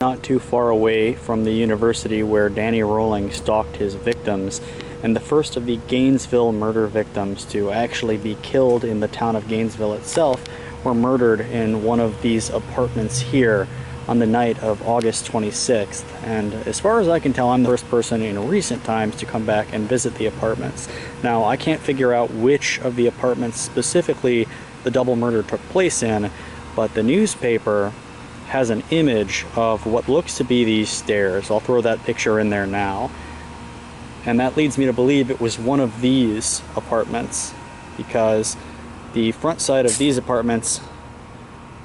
Not too far away from the university where Danny Rolling stalked his victims, and the first of the Gainesville murder victims to actually be killed in the town of Gainesville itself were murdered in one of these apartments here on the night of August 26th. And as far as I can tell, I'm the first person in recent times to come back and visit the apartments. Now, I can't figure out which of the apartments specifically the double murder took place in, but the newspaper has an image of what looks to be these stairs. I'll throw that picture in there now. And that leads me to believe it was one of these apartments, because the front side of these apartments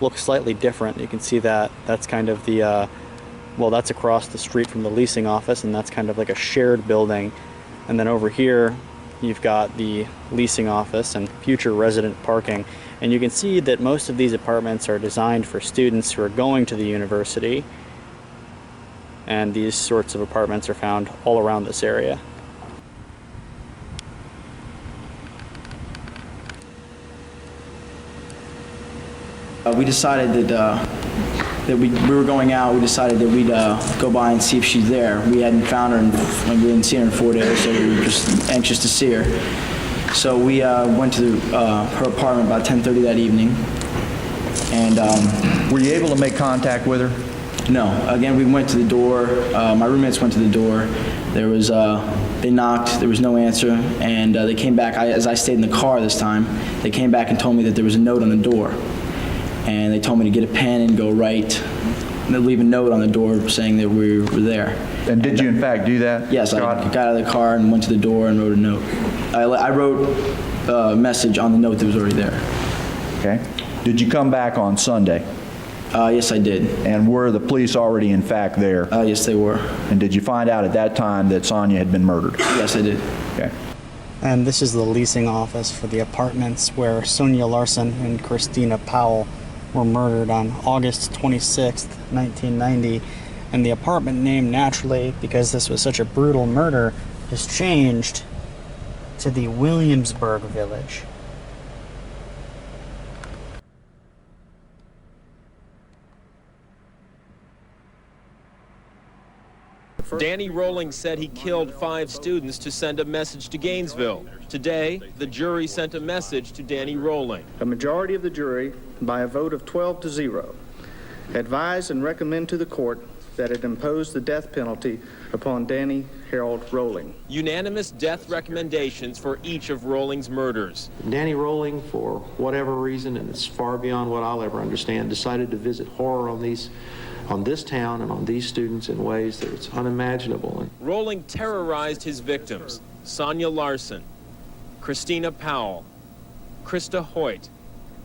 looks slightly different. You can see that that's kind of the well, that's across the street from the leasing office, and that's kind of like a shared building. And then over here you've got the leasing office and future resident parking. And you can see that most of these apartments are designed for students who are going to the university, and these sorts of apartments are found all around this area. We decided that we were going out. We decided that we'd go by and see if she's there. We hadn't found her, and we didn't see her in 4 days, so we were just anxious to see her. So we went to her apartment about 10:30 that evening. And were you able to make contact with her? No. Again, we went to the door. My roommates went to the door. There was they knocked. There was no answer, and they came back. As I stayed in the car this time, they came back and told me that there was a note on the door, and they told me to get a pen and go right. And they'd leave a note on the door saying that we were there. And did you in fact do that? Yes, Scott? I got out of the car and went to the door and wrote a note. I wrote a message on the note that was already there. Okay. Did you come back on Sunday? Yes, I did. And were the police already in fact there? Yes, they were. And did you find out at that time that Sonia had been murdered? Yes, I did. Okay. And this is the leasing office for the apartments where Sonia Larson and Christina Powell were murdered on August 26th, 1990. And the apartment name, naturally, because this was such a brutal murder, has changed to the Williamsburg Village. Danny Rolling said he killed 5 students to send a message to Gainesville. Today, the jury sent a message to Danny Rolling. A majority of the jury, by a vote of 12-0, advise and recommend to the court that it impose the death penalty upon Danny Harold Rolling. Unanimous death recommendations for each of Rolling's murders. Danny Rolling, for whatever reason, and it's far beyond what I'll ever understand, decided to visit horror on this town and on these students in ways that it's unimaginable. Rolling terrorized his victims: Sonia Larson, Christina Powell, Krista Hoyt,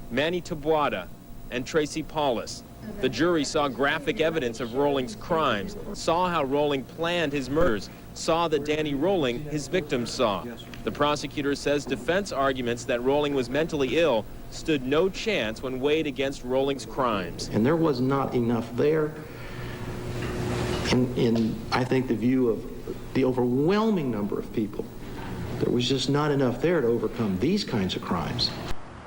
Manny Tabuada, and Tracy Paulus. The jury saw graphic evidence of Rolling's crimes, saw how Rolling planned his murders, saw that Danny Rolling, his victims, saw. The prosecutor says defense arguments that Rolling was mentally ill stood no chance when weighed against Rolling's crimes. And there was not enough there, in I think, the view of the overwhelming number of people. There was just not enough there to overcome these kinds of crimes.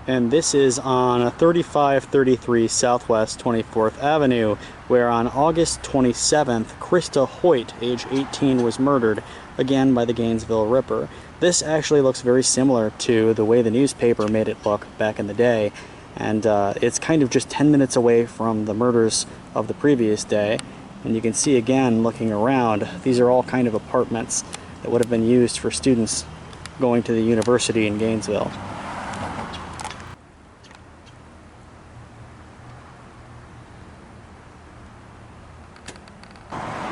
And this is on 3533 Southwest 24th Avenue, where on August 27th, Krista Hoyt, age 18, was murdered, again by the Gainesville Ripper. This actually looks very similar to the way the newspaper made it look back in the day, and it's kind of just 10 minutes away from the murders of the previous day. And you can see again, looking around, these are all kind of apartments that would have been used for students going to the university in Gainesville.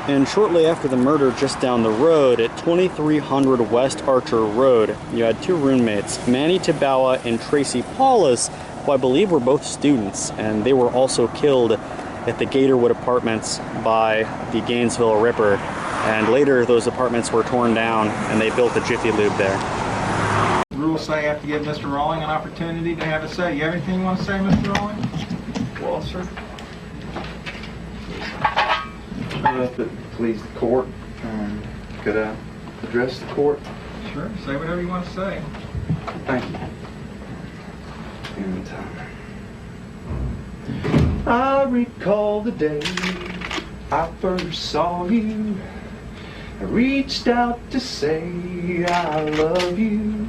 And shortly after the murder, just down the road at 2300 West Archer Road, you had 2 roommates, Manny Tabuada and Tracy Paulus, who I believe were both students, and they were also killed at the Gatorwood Apartments by the Gainesville Ripper. And later those apartments were torn down and they built a Jiffy Lube there. Rules say I have to give Mr. Rolling an opportunity to have a say. You have anything you want to say, Mr. Rolling? Well, sir, if it please the court, could I address the court? Sure, say whatever you want to say. Thank you. And, I recall the day I first saw you, I reached out to say I love you.